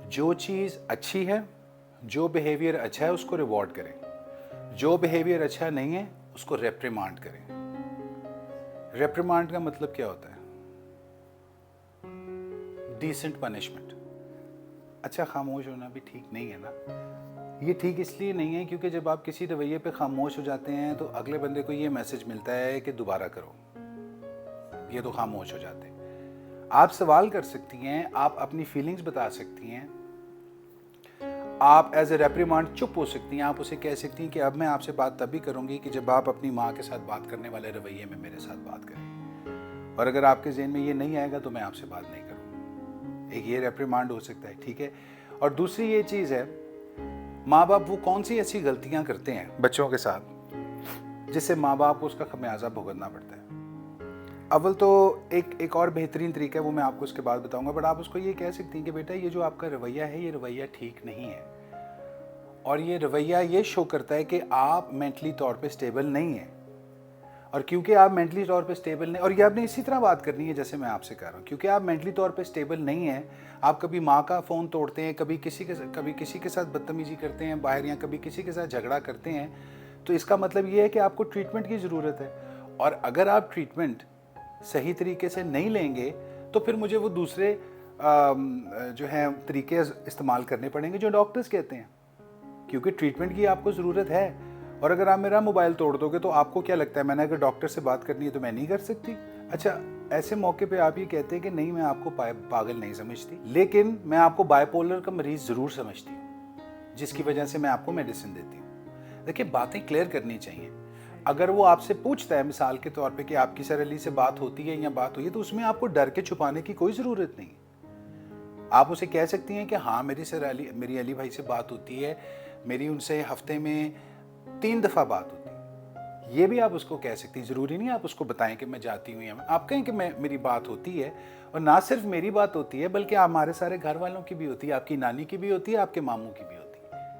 जो चीज़ अच्छी है, जो बिहेवियर अच्छा है उसको रिवॉर्ड करें, जो बिहेवियर अच्छा नहीं है उसको रेप्रिमांड करें। रेप्रिमांड का मतलब क्या होता है? Decent punishment. अच्छा, खामोश होना भी ठीक नहीं है ना। ये ठीक इसलिए नहीं है क्योंकि जब आप किसी रवैये पे खामोश हो जाते हैं तो अगले बंदे को ये मैसेज मिलता है कि दोबारा करो, ये तो खामोश हो जाते हैं। आप सवाल कर सकती हैं, आप अपनी फीलिंग्स बता सकती हैं, आप एज ए रेप्रिमांड चुप हो सकती हैं। आप उसे कह सकती हैं कि अब मैं आपसे बात तभी करूंगी कि जब आप अपनी माँ के साथ बात करने वाले रवैये में मेरे साथ बात करें, और अगर आपके ज़हन में ये नहीं आएगा तो मैं आपसे बात नहीं करूँगा। एक ये रेप्रिमांड हो सकता है, ठीक है। और दूसरी ये चीज़ है, माँ बाप वो कौन सी ऐसी गलतियाँ करते हैं बच्चों के साथ जिससे माँ बाप को उसका खमियाजा भुगतना पड़ता है। अव्वल तो एक और बेहतरीन तरीका है, वो मैं आपको उसके बाद बताऊंगा, बट आप उसको ये कह सकती हैं कि बेटा ये जो आपका रवैया है ये रवैया ठीक नहीं है, और ये रवैया ये शो करता है कि आप मेंटली तौर पे स्टेबल नहीं हैं। और क्योंकि आप मेंटली तौर पे स्टेबल नहीं, और ये आपने इसी तरह बात करनी है जैसे मैं आपसे कर रहा हूँ, क्योंकि आप मेंटली तौर पे स्टेबल नहीं हैं, आप कभी माँ का फ़ोन तोड़ते हैं, कभी किसी के साथ बदतमीजी करते हैं बाहर, या कभी किसी के साथ झगड़ा करते हैं, तो इसका मतलब ये है कि आपको ट्रीटमेंट की ज़रूरत है। और अगर आप ट्रीटमेंट सही तरीके से नहीं लेंगे तो फिर मुझे वो दूसरे जो हैं तरीके इस्तेमाल करने पड़ेंगे जो डॉक्टर्स कहते हैं, क्योंकि ट्रीटमेंट की आपको ज़रूरत है। और अगर आप मेरा मोबाइल तोड़ दोगे तो आपको क्या लगता है, मैंने अगर डॉक्टर से बात करनी है तो मैं नहीं कर सकती? अच्छा, ऐसे मौके पे आप ये कहते हैं कि नहीं मैं आपको पागल नहीं समझती, लेकिन मैं आपको बाइपोलर का मरीज़ ज़रूर समझती हूँ, जिसकी वजह से मैं आपको मेडिसिन देती हूँ। देखिए, बातें क्लियर करनी चाहिए। अगर वो आपसे पूछता है मिसाल के तौर पे कि आपकी सर अली से बात होती है या बात हुई है, तो उसमें आपको डर के छुपाने की कोई ज़रूरत नहीं। आप उसे कह सकती हैं कि हाँ मेरी अली भाई से बात होती है, मेरी उनसे हफ्ते में 3 दफ़ा बात होती है। ये भी आप उसको कह सकती हैं। ज़रूरी नहीं आप उसको बताएं कि मैं जाती हूँ, या आप कहें कि मेरी बात होती है, और ना सिर्फ मेरी बात होती है बल्कि हमारे सारे घर वालों की भी होती है, आपकी नानी की भी होती है, आपके मामू की भी होती है।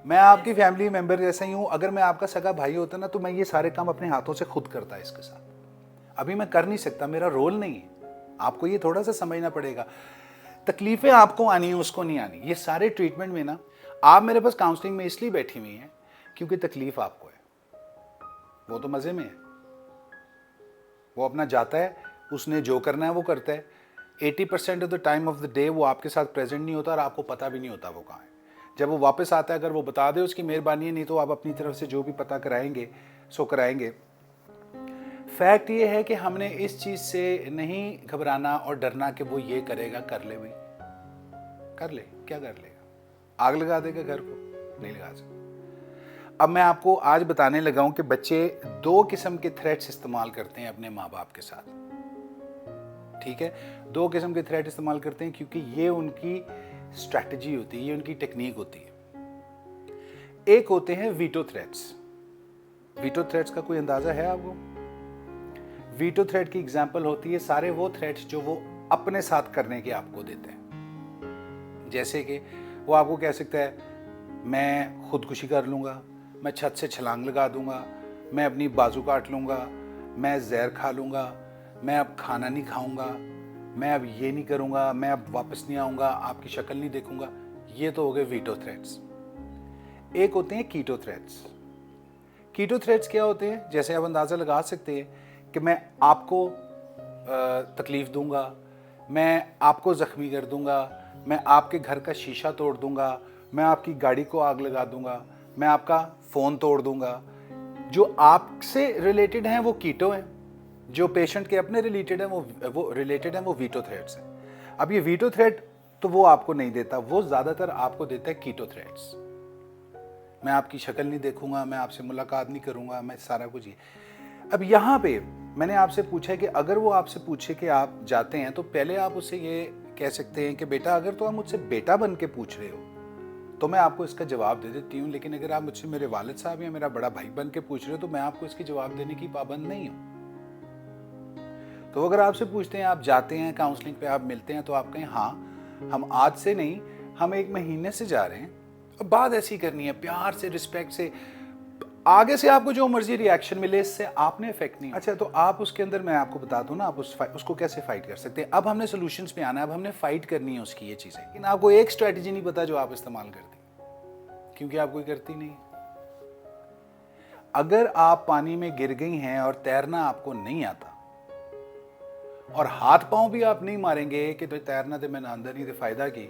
मैं आपकी फैमिली मेंबर जैसा ही हूँ। अगर मैं आपका सगा भाई होता ना तो मैं ये सारे काम अपने हाथों से खुद करता इसके साथ। अभी मैं कर नहीं सकता, मेरा रोल नहीं है। आपको ये थोड़ा सा समझना पड़ेगा। तकलीफें आपको आनी है, उसको नहीं आनी। ये सारे ट्रीटमेंट में ना, आप मेरे पास काउंसलिंग में इसलिए बैठी हुई हैं क्योंकि तकलीफ आपको है, वो तो मज़े में है। वो अपना जाता है, उसने जो करना है वो करता है। 80% of the time of the day वो आपके साथ प्रेजेंट नहीं होता और आपको पता भी नहीं होता वो कहाँ है। जब वो वापस आता है, अगर वो बता दे उसकी मेहरबानी है, नहीं तो आप अपनी तरफ से जो भी पता कराएंगे सो कराएंगे। फैक्ट ये है कि हमने इस चीज़ से नहीं घबराना और डरना कि वो ये करेगा, कर ले भाई, कर ले, क्या कर लेगा? आग लगा देगा घर को? नहीं लगा सकता। अब मैं आपको आज बताने लगा हूं कि बच्चे 2 किस्म के थ्रेट्स इस्तेमाल करते हैं अपने माँ बाप के साथ, ठीक है। 2 किस्म के थ्रेट इस्तेमाल करते हैं क्योंकि ये उनकी स्ट्रैटेजी होती है, ये उनकी टेक्निक होती है। एक होते हैं वीटो थ्रेट्स। वीटो थ्रेट्स का कोई अंदाजा है आपको? वीटो थ्रेट की एग्जांपल होती है सारे वो थ्रेट्स जो वो अपने साथ करने के आपको देते हैं। जैसे कि वो आपको कह सकता है मैं खुदकुशी कर लूँगा, मैं छत से छलांग लगा दूंगा, मैं अपनी बाजू काट लूँगा, मैं जहर खा लूँगा, मैं अब खाना नहीं खाऊँगा, मैं अब ये नहीं करूँगा, मैं अब वापस नहीं आऊँगा, आपकी शक्ल नहीं देखूँगा। ये तो हो गए वीटो थ्रेट्स। एक होते हैं कीटो थ्रेट्स। कीटो थ्रेट्स क्या होते हैं? जैसे आप अंदाज़ा लगा सकते हैं कि मैं आपको तकलीफ़ दूंगा, मैं आपको ज़ख्मी कर दूंगा, मैं आपके घर का शीशा तोड़ दूंगा, मैं आपकी गाड़ी को आग लगा दूंगा, मैं आपका फ़ोन तोड़ दूंगा। जो आपसे रिलेटेड हैं वो कीटो हैं, जो पेशेंट के अपने रिलेटेड हैं वो रिलेटेड हैं, वो वीटो थ्रेट्स हैं। अब ये वीटो थ्रेट तो वो आपको नहीं देता, वो ज़्यादातर आपको देता है कीटो थ्रेट्स। मैं आपकी शक्ल नहीं देखूंगा, मैं आपसे मुलाकात नहीं करूंगा, मैं सारा कुछ ही। अब यहाँ पे मैंने आपसे पूछा है कि अगर वो आपसे पूछे कि आप जाते हैं तो पहले आप उससे ये कह सकते हैं कि बेटा अगर तो आप मुझसे बेटा बन के पूछ रहे हो तो मैं आपको इसका जवाब दे देती हूँ, लेकिन अगर आप मुझसे मेरे वालिद साहब या मेरा बड़ा भाई बन के पूछ रहे हो तो मैं आपको इसकी जवाब देने की पाबंद नहीं हूँ। तो अगर आपसे पूछते हैं आप जाते हैं काउंसलिंग पे, आप मिलते हैं, तो आप कहें हाँ हम आज से नहीं, हम 1 महीने से जा रहे हैं। और बात ऐसी करनी है प्यार से, रिस्पेक्ट से। आगे से आपको जो मर्जी रिएक्शन मिले, इससे आपने इफेक्ट नहीं। अच्छा, तो आप उसके अंदर, मैं आपको बता दूं ना, आप उसको कैसे फाइट कर सकते हैं। अब हमने सोल्यूशंस पे आना है, अब हमने फाइट करनी है उसकी ये चीजें। लेकिन आपको एक स्ट्रेटजी नहीं पता जो आप इस्तेमाल करती, क्योंकि आप कोई करती नहीं। अगर आप पानी में गिर गई हैं और तैरना आपको नहीं आता और हाथ पांव भी आप नहीं मारेंगे कि तो तैरना तो मैंने अंदर नहीं तो फायदा की,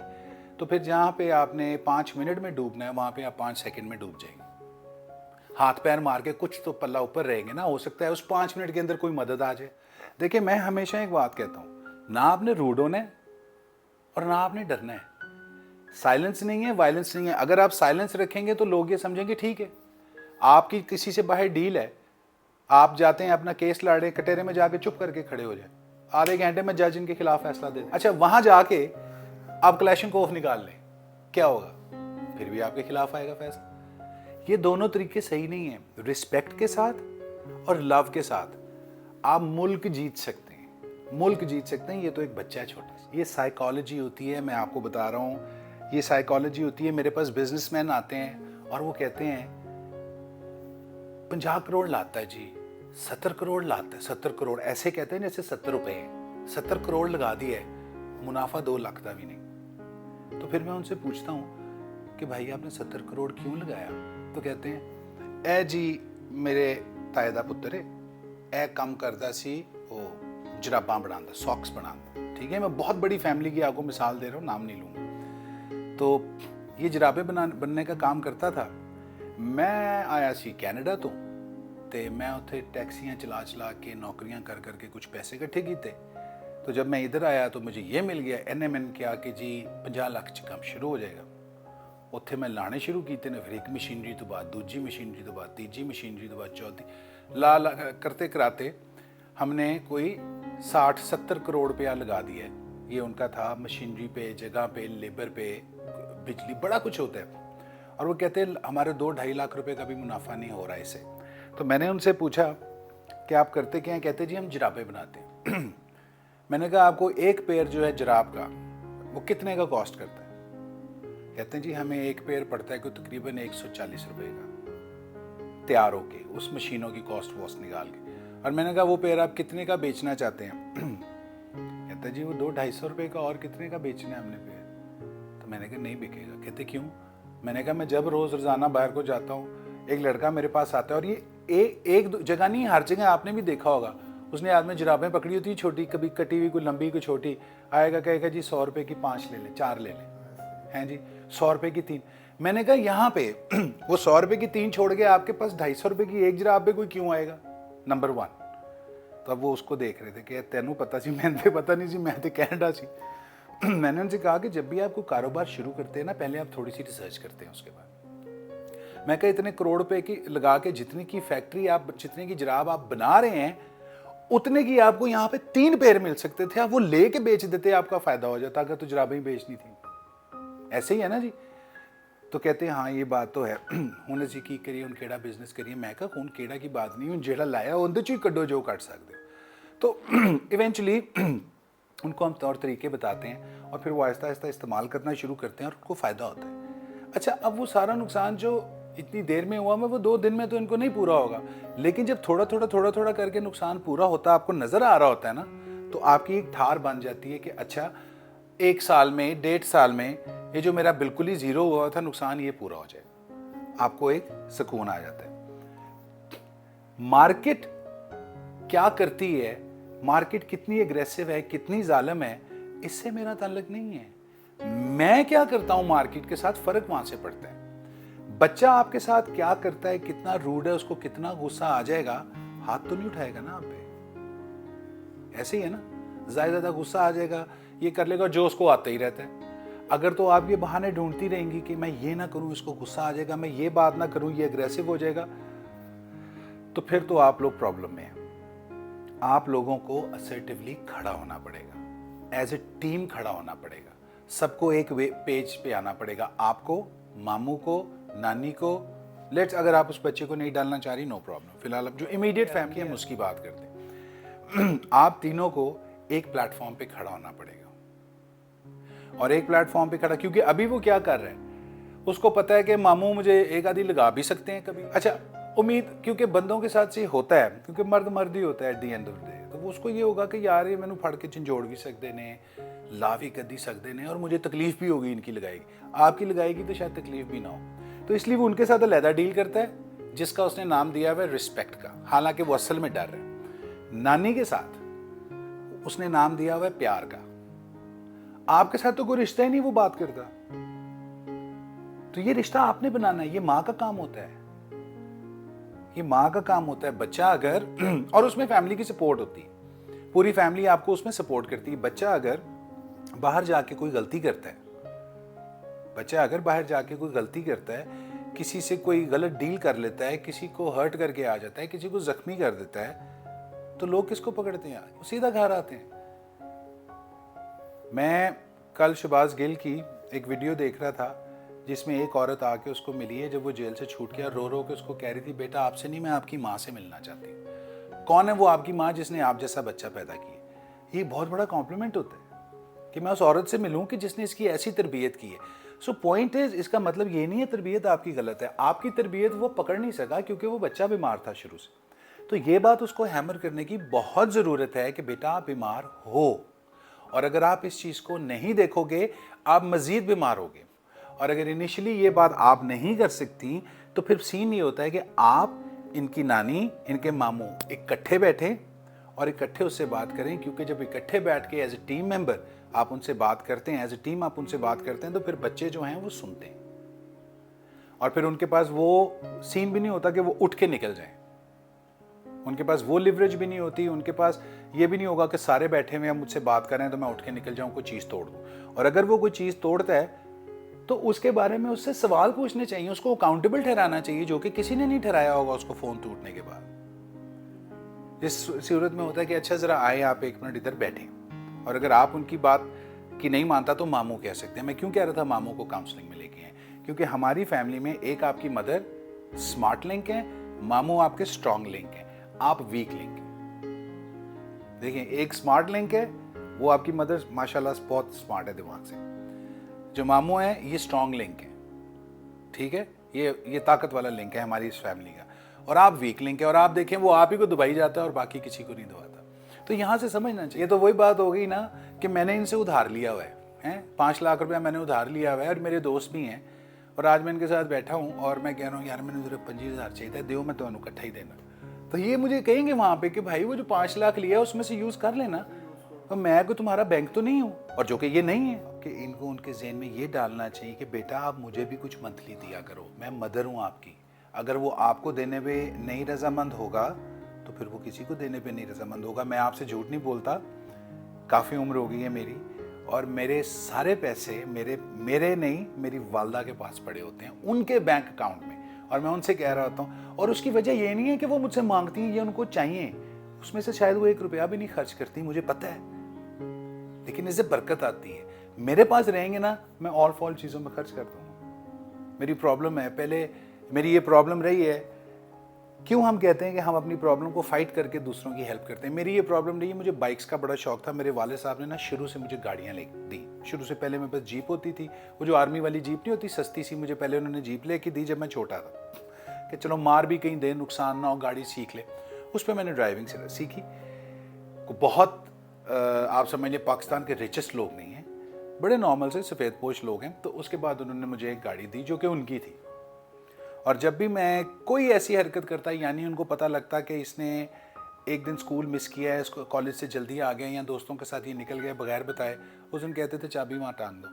तो फिर जहां पे आपने 5 मिनट में डूबना है वहां पे आप 5 सेकंड में डूब जाएंगे। हाथ पैर मार के कुछ तो पल्ला ऊपर रहेंगे ना, हो सकता है उस 5 मिनट के अंदर कोई मदद आ जाए। देखिए, मैं हमेशा एक बात कहता हूं, ना आपने रूड होना है और ना आपने डरना है। साइलेंस नहीं है, वायलेंस नहीं है। अगर आप साइलेंस रखेंगे तो लोग ये समझेंगे ठीक है, आपकी किसी से बाहर डील है, आप जाते हैं अपना केस लड़े, कटहरे में जाके चुप करके खड़े हो जाए, आधे घंटे में जज इनके खिलाफ फैसला दे दे। अच्छा, वहां जाके आप क्लैशनकोफ निकाल लें, क्या होगा? फिर भी आपके खिलाफ आएगा फैसला। ये दोनों तरीके सही नहीं है। रिस्पेक्ट के साथ और लव के साथ आप मुल्क जीत सकते हैं, मुल्क जीत सकते हैं। ये तो एक बच्चा है छोटा सा, ये साइकोलॉजी होती है, मैं आपको बता रहा हूँ, ये साइकोलॉजी होती है। मेरे पास बिजनेसमैन आते हैं और वो कहते हैं 50 करोड़ लाता है जी, 70 करोड़ लाता है, 70 करोड़, ऐसे कहते हैं जैसे 70 रुपए हैं। 70 करोड़ लगा दिया है, मुनाफा 2 लाख का भी नहीं। तो फिर मैं उनसे पूछता हूँ कि भाई आपने 70 करोड़ क्यों लगाया? तो कहते हैं ए जी मेरे ताए दा पुत्तर है, ए काम करता सी वो जराबां बनांदा, सॉक्स बनांदा। ठीक है, मैं बहुत बड़ी फैमिली की आपको मिसाल दे रहा हूँ, नाम नहीं लूँगा। तो ये जराबें बनने का काम करता था। मैं आया सी कैनेडा तो मैं उत्थे टैक्सियां चला चला के नौकरियां कर करके कुछ पैसे इकट्ठे कीते। तो जब मैं इधर आया तो मुझे ये मिल गया, NMN किया कि जी 50 लाख च काम शुरू हो जाएगा। उत्थे मैं लाने शुरू कीते ने, फिर एक मशीनरी तो बाद दूजी मशीनरी तो बाद तीजी मशीनरी तो बाद चौथी, ला करते कराते हमने कोई 60-70 करोड़ रुपया लगा दिया है। ये उनका था मशीनरी पे, जगह पे, लेबर पे, बिजली, बड़ा कुछ होता है। और वो कहते हैं हमारे 2-2.5 लाख रुपए का भी मुनाफा नहीं हो रहा है इससे। तो मैंने उनसे पूछा कि आप करते क्या हैं? कहते जी हम जराबें बनाते हैं। मैंने कहा आपको एक पेयर जो है जराब का वो कितने का कॉस्ट करता है? कहते हैं जी हमें एक पेयर पड़ता है कोई तकरीबन 140 रुपए का, तैयार होके, उस मशीनों की कॉस्ट वॉस्ट निकाल के। और मैंने कहा वो पेयर आप कितने का बेचना चाहते हैं? कहते हैं जी वो 200-250 रुपए का, और कितने का बेचना है हमने पेयर? तो मैंने कहा नहीं बिकेगा। कहते क्यों? मैंने कहा मैं जब रोज़ाना बाहर को जाता हूँ, एक लड़का मेरे पास आता है और ये एक जगह नहीं, हर जगह आपने भी देखा होगा, उसने हाथ में जराबें पकड़ी होती है छोटी, कभी कटी हुई, कोई लंबी कोई छोटी, आएगा कहेगा जी 100 रुपए की 5 ले लें, 4 ले लें, हैं जी 100 रुपए की 3। मैंने कहा यहाँ पे वो 100 रुपए की 3 छोड़ के आपके पास 250 रुपए की एक जराब पे कोई क्यों आएगा? नंबर 1। तो अब वो उसको देख रहे थे कि तेनू पता सी, मैंने पता नहीं सी, मैं तो कैनेडा सी। मैंने उनसे कहा कि जब भी आपको कारोबार शुरू करते हैं ना, पहले आप थोड़ी सी रिसर्च करते हैं, उसके बाद। मैं कहा इतने करोड़ रुपए की लगा के जितने की फैक्ट्री आप, जितने की जराब आप बना रहे हैं, उतने की आपको यहाँ पे 3 पेयर मिल सकते थे, आप वो लेके बेच देते, आपका फायदा हो जाता, अगर तो जराबें ही बेचनी थी। ऐसे ही है ना जी। तो कहते हैं हाँ ये बात तो है, हुण असीं की करिए, हुण केड़ा बिजनेस करिए? मैं कहा हुण केड़ा की बात नहीं, हुण जेड़ा लाया उहदे चों ही कड्डो जो कट सकते हो। तो इवेंचुअली उनको हम तौर तरीके बताते हैं और फिर वो आहिस्ता आहिस्ता इस्तेमाल करना शुरू करते हैं और उनको फ़ायदा होता है। अच्छा, अब वो सारा नुकसान जो इतनी देर में हुआ, वो 2 दिन में तो इनको नहीं पूरा होगा, लेकिन जब थोड़ा थोड़ा करके नुकसान पूरा होता है, आपको नज़र आ रहा होता है ना, तो आपकी एक धार बन जाती है कि अच्छा 1 साल में, 1.5 साल में ये जो मेरा बिल्कुल ही ज़ीरो हुआ था नुकसान, ये पूरा हो जाए। आपको एक सुकून आ जाता है। मार्केट क्या करती है, मार्केट कितनी एग्रेसिव है, कितनी जालिम है, इससे मेरा ताल्लुक नहीं है। मैं क्या करता हूं मार्केट के साथ, फर्क वहां से पड़ता है। बच्चा आपके साथ क्या करता है, कितना रूड है, उसको कितना गुस्सा आ जाएगा, हाथ तो नहीं उठाएगा ना आप पे। ऐसे ही है ना, ज्यादा गुस्सा आ जाएगा, ये कर लेगा जो उसको आता ही रहता है। अगर तो आप ये बहाने ढूंढती रहेंगी कि मैं ये ना करूं, इसको गुस्सा आ जाएगा, मैं ये बात ना करूं, ये एग्रेसिव हो जाएगा, तो फिर तो आप लोग प्रॉब्लम में हैं। आप लोगों को असर्टिवली खड़ा होना पड़ेगा, एज ए टीम खड़ा होना पड़ेगा, सबको एक पेज पे आना पड़ेगा। आपको, मामू को, नानी को, लेट्स, अगर आप उस बच्चे को नहीं डालना चाह रही, नो प्रॉब्लम, फिलहाल अब जो इमीडिएट फैमिली है उसकी बात करते हैं। आप तीनों को एक प्लेटफॉर्म पे खड़ा होना पड़ेगा, और एक प्लेटफॉर्म पे खड़ा, क्योंकि अभी वो क्या कर रहे हैं, उसको पता है कि मामू मुझे एक आधी लगा भी सकते हैं कभी। अच्छा, उम्मीद, क्योंकि बंदों के साथ से होता है, क्योंकि मर्द मर्द ही होता है at the and of the day, तो वो उसको ये होगा कि यार ये मैंने फड़ के झंझोड़ भी सकते ने, ला भी कर दी सकते ने, और मुझे तकलीफ भी होगी इनकी लगाएगी, आपकी लगाएगी तो शायद तकलीफ भी ना हो। तो इसलिए वो उनके साथ अलहदा डील करता है, जिसका उसने नाम दिया हुआ है रिस्पेक्ट का, हालांकि वो असल में डर है। नानी के साथ उसने नाम दिया हुआ है प्यार का। आपके साथ तो कोई रिश्ता ही नहीं वो बात करता, तो ये रिश्ता आपने बनाना है, ये माँ का काम होता है, ये माँ का काम होता है। बच्चा अगर और उसमें फैमिली की सपोर्ट होती है, पूरी फैमिली आपको उसमें सपोर्ट करती है। बच्चा अगर बाहर जाके कोई गलती करता है, बच्चा अगर बाहर जाके कोई गलती करता है, किसी से कोई गलत डील कर लेता है, किसी को हर्ट करके आ जाता है, किसी को जख्मी कर देता है, तो लोग किसको पकड़ते हैं? वो सीधा घर आते हैं। मैं कल शहबाज गिल की एक वीडियो देख रहा था, जिसमें एक औरत आके उसको मिली है जब वो जेल से छूट गया, रो रो के उसको कह रही थी, बेटा आपसे नहीं, मैं आपकी माँ से मिलना चाहती हूँ। कौन है वो आपकी माँ जिसने आप जैसा बच्चा पैदा किया? ये बहुत बड़ा कॉम्प्लीमेंट होता है कि मैं उस औरत से मिलूं कि जिसने इसकी ऐसी तरबियत की है। सो पॉइंट इज, इसका मतलब ये नहीं है तरबियत आपकी गलत है, आपकी तरबियत वो पकड़ नहीं सका क्योंकि वो बच्चा बीमार था शुरू से। तो ये बात उसको हैमर करने की बहुत ज़रूरत है कि बेटा आप बीमार हो, और अगर आप इस चीज़ को नहीं देखोगे आप मज़ीद बीमार होगे। और अगर इनिशियली ये बात आप नहीं कर सकती तो फिर सीन ये होता है कि आप, इनकी नानी, इनके मामू इकट्ठे बैठे और इकट्ठे उससे बात करें, क्योंकि जब इकट्ठे बैठ के एज ए टीम मेंबर आप उनसे बात करते हैं, एज ए टीम आप उनसे बात करते हैं, तो फिर बच्चे जो हैं वो सुनते हैं, और फिर उनके पास वो सीन भी नहीं होता कि वो उठ के निकल जाएं, उनके पास वो लिवरेज भी नहीं होती, उनके पास ये भी नहीं होगा कि सारे बैठे हुए हैं मुझसे बात कर रहे हैं तो मैं उठ के निकल जाऊं, कोई चीज़ तोड़ दूं। और अगर वो कोई चीज़ तोड़ता है तो उसके बारे में उससे सवाल पूछने चाहिए, उसको अकाउंटेबल ठहराना चाहिए, जो कि किसी ने नहीं ठहराया होगा उसको फ़ोन टूटने के बाद। इस सूरत में होता है कि अच्छा ज़रा आए आप एक मिनट इधर बैठे, और अगर आप उनकी बात की नहीं मानता तो मामू कह सकते हैं। मैं क्यों कह रहा था मामू को काउंसलिंग में लेके आए? क्योंकि हमारी फैमिली में एक आपकी मदर स्मार्ट लिंक है, मामू आपके स्ट्रॉन्ग लिंक है, आप वीक लिंक है। देखिए, एक स्मार्ट लिंक है, वो आपकी मदर माशाल्लाह बहुत स्मार्ट है दिमाग से। जो मामू है ये स्ट्रॉन्ग लिंक है, ठीक है, ये ताकत वाला लिंक है हमारी इस फैमिली का, और आप वीक लिंक है। और आप देखें वो आप ही को दबाई जाता है और बाकी किसी को नहीं दबाता। तो यहाँ से समझना चाहिए। तो वही बात हो गई ना कि मैंने इनसे उधार लिया हुआ है 5 लाख रुपया मैंने उधार लिया हुआ है, और मेरे दोस्त भी हैं, और आज मैं इनके साथ बैठा हूँ और मैं कह रहा हूँ यार मैंने सिर्फ 25,000 चाहिए था, दो मैं तो इकट्ठा ही देना। तो ये मुझे कहेंगे वहाँ पे कि भाई वो जो 5 लाख लिया उसमें से यूज़ कर लेना, तो मैं कोई तुम्हारा बैंक तो नहीं हूँ, और जो कि ये नहीं है। कि इनको उनके जहन में ये डालना चाहिए कि बेटा आप मुझे भी कुछ मंथली दिया करो, मैं मदर हूँ आपकी। अगर वो आपको देने पे नहीं रजामंद होगा तो फिर वो किसी को देने पे नहीं रजामंद होगा। मैं आपसे झूठ नहीं बोलता, काफ़ी उम्र हो गई है मेरी, और मेरे सारे पैसे मेरे नहीं, मेरी वालदा के पास पड़े होते हैं उनके बैंक अकाउंट में, और मैं उनसे कह रहा होता हूँ। और उसकी वजह ये नहीं है कि वो मुझसे मांगती हैं, ये उनको चाहिए, उसमें से शायद वो 1 रुपया भी नहीं खर्च करती, मुझे पता है, लेकिन इससे बरकत आती है। मेरे पास रहेंगे ना, मैं ऑल फॉल चीज़ों में खर्च करता हूँ। मेरी प्रॉब्लम है, पहले मेरी ये प्रॉब्लम रही है। क्यों हम कहते हैं कि हम अपनी प्रॉब्लम को फाइट करके दूसरों की हेल्प करते हैं? मेरी ये प्रॉब्लम रही है, मुझे बाइक्स का बड़ा शौक था। मेरे वाले साहब ने ना शुरू से मुझे गाड़ियाँ ले दी। शुरू से पहले मेरे पास जीप होती थी, वो जो आर्मी वाली जीप नहीं होती सस्ती सी, मुझे पहले उन्होंने जीप लेके दी जब मैं छोटा था, कि चलो मार भी कहीं दे, नुकसान ना हो, गाड़ी सीख ले। उस पर मैंने ड्राइविंग से सीखी। बहुत आप समझ लें पाकिस्तान के रिचेस्ट लोग नहीं हैं, बड़े नॉर्मल से सफ़ेद पोश लोग हैं। तो उसके बाद उन्होंने मुझे एक गाड़ी दी जो कि उनकी थी, और जब भी मैं कोई ऐसी हरकत करता, यानी उनको पता लगता कि इसने एक दिन स्कूल मिस किया है, इसको कॉलेज से जल्दी आ गए, या दोस्तों के साथ ये निकल गए बगैर बताए, उस दिन कहते थे चाबी वहाँ टांग दो,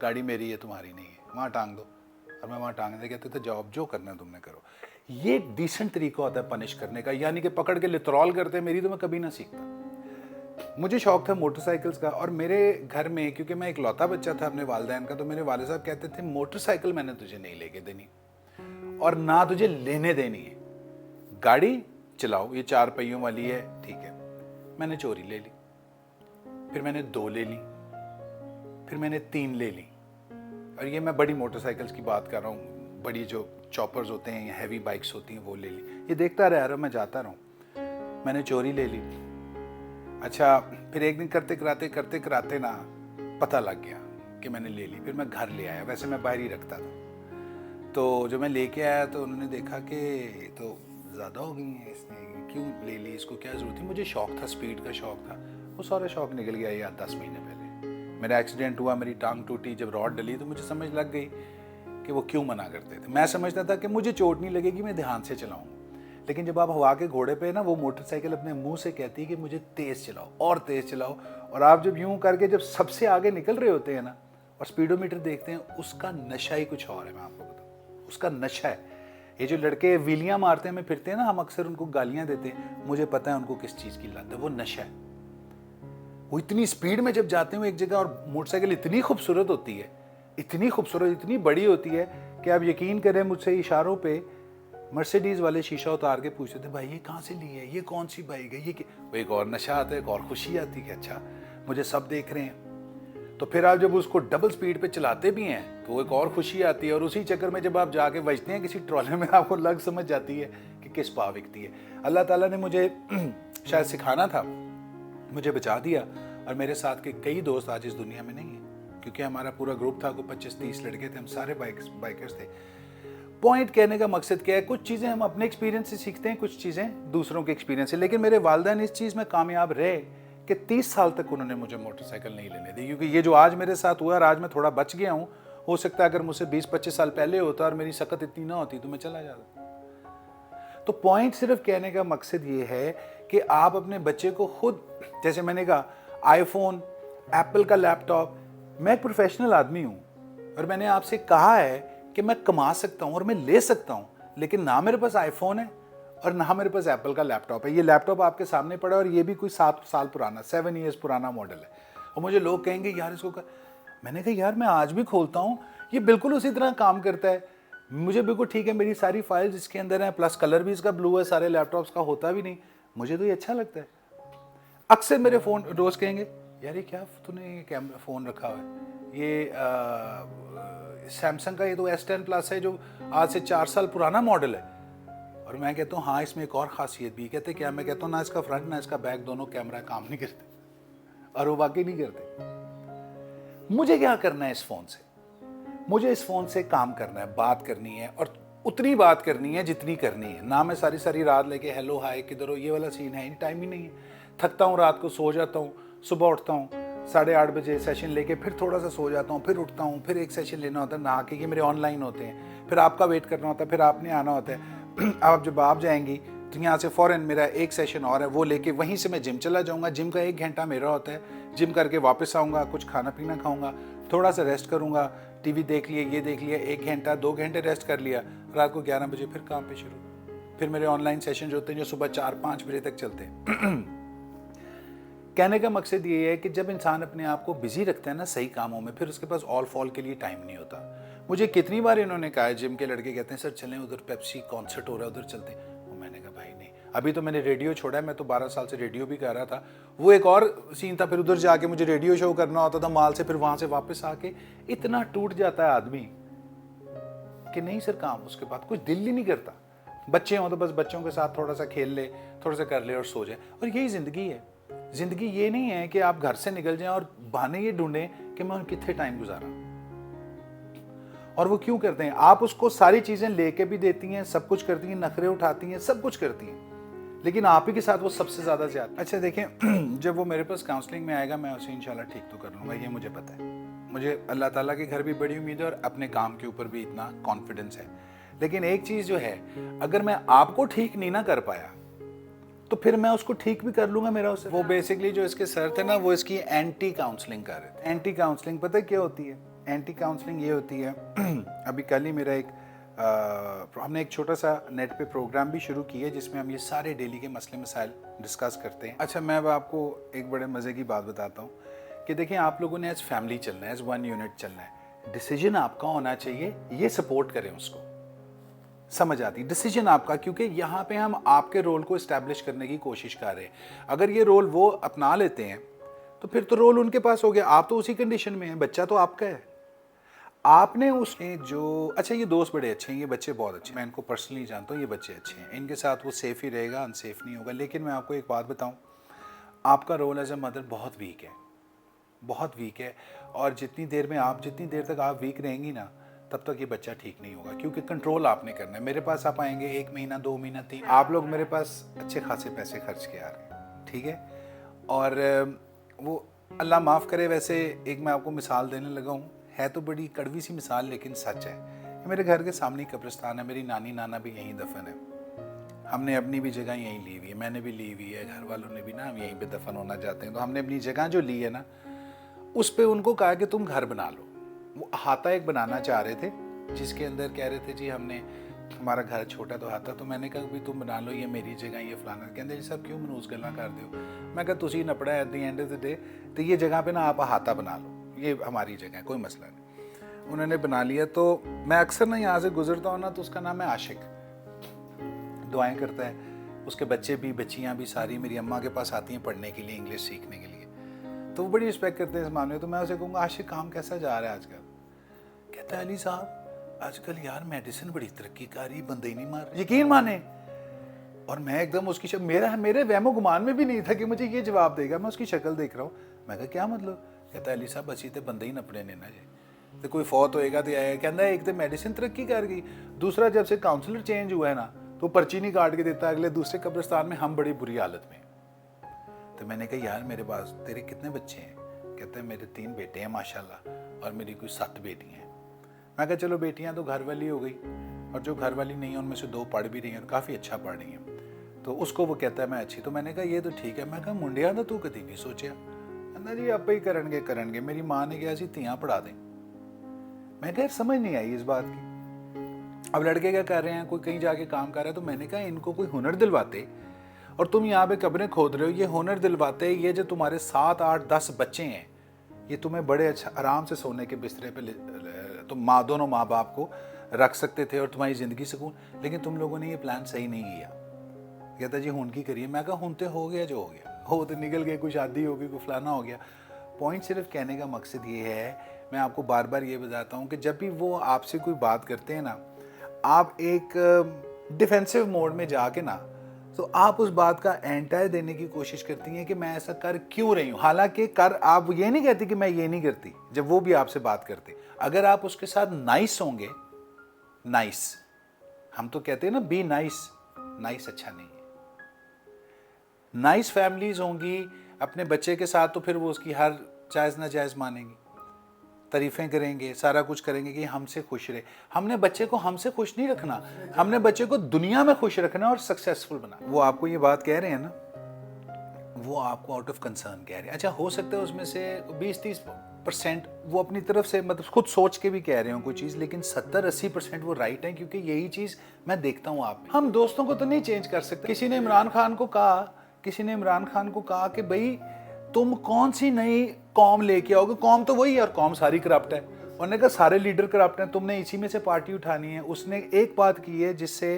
गाड़ी मेरी है तुम्हारी नहीं है, वहाँ टांग दो। और मैं वहाँ टांगने कहते थे जाओ जो करना है तुमने करो। ये एक डिसेंट तरीका होता है पनिश करने का, यानी कि पकड़ के लितरॉल करते मेरी तो मैं कभी ना सीखता। मुझे शौक था मोटरसाइकिल्स का, और मेरे घर में क्योंकि मैं इकलौता बच्चा था अपने वालिदैन का, तो मेरे वाले साहब कहते थे मोटरसाइकिल मैंने तुझे नहीं लेके देनी और ना तुझे लेने देनी है, गाड़ी चलाओ, ये 4 पहियों वाली है, ठीक है। मैंने चोरी ले ली, फिर मैंने 2 ले ली, फिर मैंने 3 ले ली, और ये मैं बड़ी मोटरसाइकिल्स की बात कर रहा हूँ, बड़ी जो चॉपर्स होते हैं या हैवी बाइक्स होती हैं वो ले ली। ये देखता रहा मैं जाता रहा हूँ, मैंने चोरी ले ली। अच्छा, फिर एक दिन करते कराते ना पता लग गया कि मैंने ले ली, फिर मैं घर ले आया। वैसे मैं बाहर ही रखता था, تو جب میں لے کے آیا تو انہوں نے دیکھا کہ تو زیادہ ہو گئی ہیں، اس نے کیوں لے لی، اس کو کیا ضرورت تھی. مجھے شوق تھا، سپیڈ کا شوق تھا. وہ سارا شوق نکل گیا یہ 10 مہینے پہلے. میرا ایکسیڈنٹ ہوا، میری ٹانگ ٹوٹی، جب راڈ ڈلی تو مجھے سمجھ لگ گئی کہ وہ کیوں منع کرتے تھے. میں سمجھتا تھا کہ مجھے چوٹ نہیں لگے گی، میں دھیان سے چلاؤں. لیکن جب آپ ہوا کے گھوڑے پہ نا، وہ موٹر سائیکل اپنے منہ سے کہتی ہے کہ مجھے تیز چلاؤ اور تیز چلاؤ. اور آپ جب یوں کر کے جب سب سے آگے نکل رہے ہوتے ہیں نا اور سپیڈو میٹر دیکھتے ہیں، اس کا نشہ ہی کچھ اور ہے. میں آپ کو بتاؤں، اس کا نشہ ہے. یہ جو لڑکے ویلیاں مارتے ہیں میں پھرتے ہیں نا، ہم اکثر ان کو گالیاں دیتے ہیں، مجھے پتہ ہے ان کو کس چیز کی لت ہے. وہ نشہ ہے. وہ اتنی سپیڈ میں جب جاتے ہیں ایک جگہ، اور موٹر سائیکل اتنی خوبصورت ہوتی ہے، اتنی خوبصورت، اتنی بڑی ہوتی ہے کہ آپ یقین کریں مجھ سے اشاروں پہ مرسیڈیز والے شیشہ اتار کے پوچھتے تھے بھائی یہ کہاں سے لی ہے، یہ کون سی بائک ہے، یہ وہ ایک اور نشہ آتا ہے، ایک اور خوشی آتی ہے کہ اچھا مجھے سب دیکھ رہے ہیں. تو پھر آپ جب اس کو ڈبل سپیڈ پہ چلاتے بھی ہیں تو ایک اور خوشی آتی ہے. اور اسی چکر میں جب آپ جا کے بجتے ہیں کسی ٹرالے میں، آپ کو لگ سمجھ جاتی ہے کہ کس پاہ وکتی ہے. اللہ تعالیٰ نے مجھے شاید سکھانا تھا، مجھے بچا دیا. اور میرے ساتھ کے کئی دوست آج اس دنیا میں نہیں ہیں، کیونکہ ہمارا پورا گروپ تھا، کوئی 25-30 لڑکے تھے، ہم سارے بائکرز تھے. پوائنٹ کہنے کا مقصد کیا ہے، کچھ چیزیں ہم اپنے ایکسپیرینس سے سیکھتے ہیں، کچھ چیزیں دوسروں کے ایکسپیرینس سے. لیکن میرے والدین اس چیز میں کامیاب رہے کہ 30 سال تک انہوں نے مجھے موٹر سائیکل نہیں لینے دی. کیونکہ یہ جو آج میرے ساتھ ہوا اور آج میں تھوڑا بچ گیا ہوں، ہو سکتا ہے اگر مجھ سے 20-25 سال پہلے ہوتا اور میری سکت اتنی نہ ہوتی تو میں چلا جاتا. تو پوائنٹ صرف کہنے کا مقصد یہ ہے کہ آپ اپنے بچے کو خود، جیسے میں نے کہا آئی فون، ایپل کا لیپ ٹاپ. میں ایک پروفیشنل آدمی ہوں اور میں نے آپ سے کہا ہے کہ میں کما سکتا ہوں اور میں لے سکتا ہوں، لیکن نہ میرے پاس آئی فون ہے اور نہ میرے پاس ایپل کا لیپ ٹاپ ہے. یہ لیپ ٹاپ آپ کے سامنے پڑا ہے اور یہ بھی کوئی 7 سال پرانا، 7 ایئرز پرانا ماڈل ہے. اور مجھے لوگ کہیں گے یار اس کو میں نے کہا یار میں آج بھی کھولتا ہوں، یہ بالکل اسی طرح کام کرتا ہے. مجھے بالکل ٹھیک ہے، میری ساری فائلز اس کے اندر ہیں، پلس کلر بھی اس کا بلو ہے، سارے لیپ ٹاپس کا ہوتا بھی نہیں. مجھے تو یہ اچھا لگتا ہے. اکثر میرے فون دوست کہیں گے یار یہ کیا تو نے فون رکھا ہوا ہے، یہ سیمسنگ کا یہ تو S10 پلس ہے جو آج سے 4 سال پرانا ماڈل ہے. اور میں کہتا ہوں ہاں اس میں ایک اور خاصیت بھی. کہتے کیا؟ میں کہتا ہوں نہ اس کا فرنٹ نہ اس کا بیک دونوں کیمرہ کام نہیں کرتے. اور وہ واقعی نہیں کرتے. مجھے کیا کرنا ہے اس فون سے؟ مجھے اس فون سے کام کرنا ہے، بات کرنی ہے، اور اتنی بات کرنی ہے جتنی کرنی ہے. نہ میں ساری رات لے کے ہیلو ہائی کدھر ہو، یہ والا سین ہے، ٹائم ہی نہیں ہے. تھکتا ہوں، رات کو سو جاتا ہوں، صبح اٹھتا ہوں 8:30 بجے سیشن لے کے، پھر تھوڑا سا سو جاتا ہوں، پھر اٹھتا ہوں، پھر ایک سیشن لینا ہوتا ہے نہا کے. یہ میرے آن لائن ہوتے ہیں، پھر آپ کا ویٹ کرنا ہوتا ہے، پھر آپ نے آنا ہوتا ہے. آپ جب آپ جائیں گی تو یہاں سے فوراً میرا ایک سیشن اور ہے، وہ لے کے وہیں سے میں جم چلا جاؤں گا. جم کا 1 گھنٹہ میرا ہوتا ہے. جم کر کے واپس آؤں گا، کچھ کھانا پینا کھاؤں گا، تھوڑا سا ریسٹ کروں گا، ٹی وی دیکھ لیا، یہ دیکھ لیا، 1 گھنٹہ 2 گھنٹے ریسٹ کر لیا. رات کو 11 بجے پھر کام پہ شروع. پھر میرے آن لائن سیشن جو ہوتے ہیں جو صبح 4-5 بجے تک چلتے ہیں. کہنے کا مقصد یہ ہے کہ جب انسان اپنے آپ کو بزی رکھتا ہے نا صحیح کاموں میں، پھر اس کے پاس آل فال کے لیے ٹائم نہیں ہوتا. مجھے کتنی بار انہوں نے کہا ہے، جم کے لڑکے کہتے ہیں سر چلیں ادھر پیپسی کانسرٹ ہو رہا ہے ادھر چلتے ہیں. میں نے کہا بھائی نہیں، ابھی تو میں نے ریڈیو چھوڑا ہے. میں تو 12 سال سے ریڈیو بھی کر رہا تھا، وہ ایک اور سین تھا. پھر ادھر جا کے مجھے ریڈیو شو کرنا ہوتا تھا مال سے، پھر وہاں سے واپس آ کے اتنا ٹوٹ جاتا ہے آدمی کہ نہیں سر کام اس کے بعد کچھ دل ہی نہیں کرتا. بچے ہوں تو بس بچوں کے ساتھ تھوڑا سا کھیل لے، تھوڑا سا کر لے اور سو جائے. اور یہی زندگی ہے. زندگی یہ نہیں ہے کہ آپ گھر سے نکل جائیں اور بہانے یہ ڈھونڈیں کہ میں کتنے ٹائم گزارا. اور وہ کیوں کرتے ہیں؟ آپ اس کو ساری چیزیں لے کے بھی دیتی ہیں، سب کچھ کرتی ہیں، نخرے اٹھاتی ہیں، سب کچھ کرتی ہیں، لیکن آپ ہی کے ساتھ وہ سب سے زیادہ زیادہ. اچھا دیکھیں، جب وہ میرے پاس کاؤنسلنگ میں آئے گا میں اسے انشاءاللہ ٹھیک تو کر لوں گا، یہ مجھے پتہ ہے. مجھے اللہ تعالیٰ کے گھر بھی بڑی امید ہے اور اپنے کام کے اوپر بھی اتنا کانفیڈنس ہے. لیکن ایک چیز جو ہے، اگر میں آپ کو ٹھیک نہیں نہ کر پایا تو پھر میں اس کو ٹھیک بھی کر لوں گا. میرا اسے وہ بیسکلی جو اس کے سر تھے نا، وہ اس کی اینٹی کاؤنسلنگ کر رہے تھے. اینٹی کاؤنسلنگ پتہ کیا ہوتی ہے؟ اینٹی کاؤنسلنگ یہ ہوتی ہے ابھی کل ہی میرا ہم نے ایک چھوٹا سا نیٹ پہ پروگرام بھی شروع کیا ہے جس میں ہم یہ سارے ڈیلی کے مسئلے مسائل ڈسکس کرتے ہیں. اچھا میں اب آپ کو ایک بڑے مزے کی بات بتاتا ہوں کہ دیکھیں آپ لوگوں نے ایز فیملی چلنا ہے، ایز 1 یونٹ چلنا ہے. ڈیسیجن آپ کا ہونا چاہیے، یہ سپورٹ کریں اس کو. سمجھ آتی ڈیسیجن آپ کا، کیونکہ یہاں پہ ہم آپ کے رول کو اسٹیبلش کرنے کی کوشش کر رہے ہیں. اگر یہ رول وہ اپنا لیتے ہیں تو پھر تو رول ان کے پاس ہو گیا، آپ تو اسی کنڈیشن میں ہیں، بچہ تو آپ کا ہے. آپ نے اس کے جو اچھا یہ دوست بڑے اچھے ہیں، یہ بچے بہت اچھے ہیں، میں ان کو پرسنلی جانتا ہوں، یہ بچے اچھے ہیں، ان کے ساتھ وہ سیف ہی رہے گا، انسیف نہیں ہوگا. لیکن میں آپ کو ایک بات بتاؤں، آپ کا رول ایز اے مدر بہت ویک ہے، بہت ویک ہے. اور جتنی دیر تک آپ ویک رہیں گی نا، तब तक ये बच्चा ठीक नहीं होगा, क्योंकि कंट्रोल आपने करना है। मेरे पास आप आएंगे 1 महीना 2 महीना 3, आप लोग मेरे पास अच्छे खासे पैसे खर्च के आ रहे हैं, ठीक है। और वो अल्लाह माफ़ करे, वैसे एक मैं आपको मिसाल देने लगा हूँ, है तो बड़ी कड़वी सी मिसाल लेकिन सच है। मेरे घर के सामने कब्रिस्तान है, मेरी नानी नाना भी यहीं दफन है, हमने अपनी भी जगह यहीं ली हुई है, मैंने भी ली हुई है, घर वालों ने भी ना, हम यहीं पे दफन होना चाहते हैं, तो हमने अपनी जगह जो ली है ना, उस पे उनको कहा कि तुम घर बना लो। वो अहाता एक बनाना चाह रहे थे, जिसके अंदर कह रहे थे जी हमने, हमारा घर छोटा तो अहाता, तो मैंने कहा भी तुम बना लो, ये मेरी जगह, ये फलाना। कहते जी सब क्यों मनूस गल्ला कर दो। मैं कहा तुसी नपड़ा at the end of the day, तो ये जगह पे ना आप अहाता बना लो, ये हमारी जगह है, कोई मसला नहीं। उन्होंने बना लिया। तो मैं अक्सर ना यहाँ से गुजरता हूँ ना, तो उसका नाम है आशिक, दुआएं करता है, उसके बच्चे भी बच्चियाँ भी सारी मेरी अम्मा के पास आती हैं पढ़ने के लिए, इंग्लिश सीखने के लिए, तो वो बड़ी रिस्पेक्ट करते हैं इस मामले में। तो मैं उसे कहूँगा आशिक काम कैसा जा रहा है आजकल? कहता है अली साहब आजकल यार मेडिसिन बड़ी तरक्की कर रही, बंदे ही नहीं मार, यकीन माने। और मैं एकदम उसकी मेरे वहमो गुमान में भी नहीं था कि मुझे ये जवाब देगा। मैं उसकी शक्ल देख रहा हूँ, मैं कहा क्या मतलब? कहता है अली साहब असी तो बंदे ही नपड़े ने ना जी, तो कोई फौत होएगा तो आएगा। कहता है एक तो मेडिसिन तरक्की कर गई, दूसरा जब से काउंसलर चेंज हुआ है ना, तो पर्ची नहीं काट के देता अगले दूसरे कब्रिस्तान में, हम बड़ी बुरी हालत में। तो मैंने कहा यार मेरे पास तेरे कितने बच्चे हैं? कहते हैं मेरे 3 बेटे हैं माशाल्लाह, और मेरी कोई 7 बेटियां हैं। मैं कहा चलो बेटियां तो घर वाली हो गई, और जो घर वाली नहीं है उनमें से 2 पढ़ भी रही हैं और काफ़ी अच्छा पढ़ रही हैं, तो उसको वो कहता है मैं अच्छी। तो मैंने कहा ये तो ठीक है। मैं कहा मुंडिया तो तू कभी नहीं सोचा? कहता जी आप ही करनगे, मेरी माँ ने कहा सी तियाँ पढ़ा दें। मैं कहा समझ नहीं आई इस बात की। अब लड़के क्या कर रहे हैं, कोई कहीं जाके काम कर रहा है, तो मैंने कहा इनको कोई हुनर दिलवाते, और तुम यहाँ पे कब्रें खोद रहे हो, ये हुनर दिलवाते, ये जो तुम्हारे 7 8 10 बच्चे हैं, ये तुम्हें बड़े अच्छा आराम से सोने के बिस्तरे पे तुम दोनों माँ बाप को रख सकते थे और तुम्हारी ज़िंदगी सुकून, लेकिन तुम लोगों ने ये प्लान सही नहीं किया। कहता जी हुन की करिए। मैं कहा हुन तो हो गया जो हो गया, हो तो निकल गया, कोई शादी हो गई, कोई फलाना हो गया। पॉइंट सिर्फ कहने का मकसद ये है, मैं आपको बार बार ये बताता हूँ कि जब भी वो आपसे कोई बात करते हैं ना, आप एक डिफेंसिव मोड में जाके ना, तो आप उस बात का एंटायर देने की कोशिश करती हैं कि मैं ऐसा कर क्यों रही हूँ, हालांकि कर आप ये नहीं कहती कि मैं ये नहीं करती। जब वो भी आपसे बात करते, अगर आप उसके साथ नाइस होंगे, नाइस, हम तो कहते हैं ना बी नाइस, नाइस अच्छा नहीं है। नाइस फैमिलीज होंगी अपने बच्चे के साथ, तो फिर वो उसकी हर जायज़ नाजायज़ मानेंगी, तारीफ़ें करेंगे, सारा कुछ करेंगे कि हमसे खुश रहे। हमने बच्चे को हमसे खुश नहीं रखना, हमने बच्चे को दुनिया में खुश रखना और सक्सेसफुल बना। वो आपको ये बात कह रहे हैं ना, वो आपको आउट ऑफ कंसर्न कह रहे हैं। अच्छा हो सकता है उसमें से 20-30% वो अपनी तरफ से मतलब खुद सोच के भी कह रहे हो कोई चीज़, लेकिन 70-80% वो राइट है, क्योंकि यही चीज़ मैं देखता हूँ आप में। हम दोस्तों को तो नहीं चेंज कर सकते। किसी ने इमरान खान को कहा कि भाई तुम कौन सी नई कौम लेके आओगे, कौम तो वही है और कौम सारी करप्ट है। उन्होंने कहा सारे लीडर करप्ट हैं, तुमने इसी में से पार्टी उठानी है। उसने एक बात की है जिससे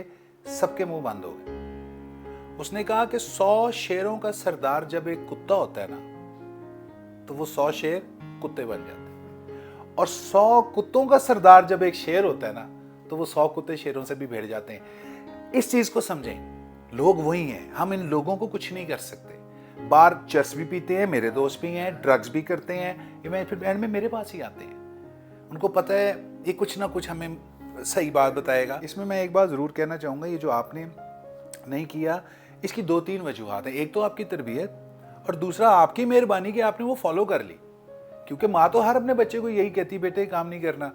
सबके मुंह बंद हो गए। उसने कहा कि 100 शेरों का सरदार जब एक कुत्ता होता है ना, तो वो 100 शेर कुत्ते बन जाते हैं, और 100 कुत्तों का सरदार जब एक शेर होता है ना, तो वो 100 कुत्ते शेरों से भी भिड़ जाते हैं। इस चीज को समझें, लोग वही हैं, हम इन लोगों को कुछ नहीं कर सकते। बार चर्स भी पीते हैं, मेरे दोस्त भी हैं, ड्रग्स भी करते हैं, ये फिर एंड में मेरे पास ही आते हैं। उनको पता है ये कुछ ना कुछ हमें सही बात बताएगा। इसमें मैं एक बात ज़रूर कहना चाहूँगा, ये जो आपने नहीं किया, इसकी 2-3 वजूहात हैं। एक तो आपकी तरबियत, और दूसरा आपकी मेहरबानी कि आपने वो फॉलो कर ली, क्योंकि माँ तो हर अपने बच्चे को यही कहती बेटे काम नहीं करना।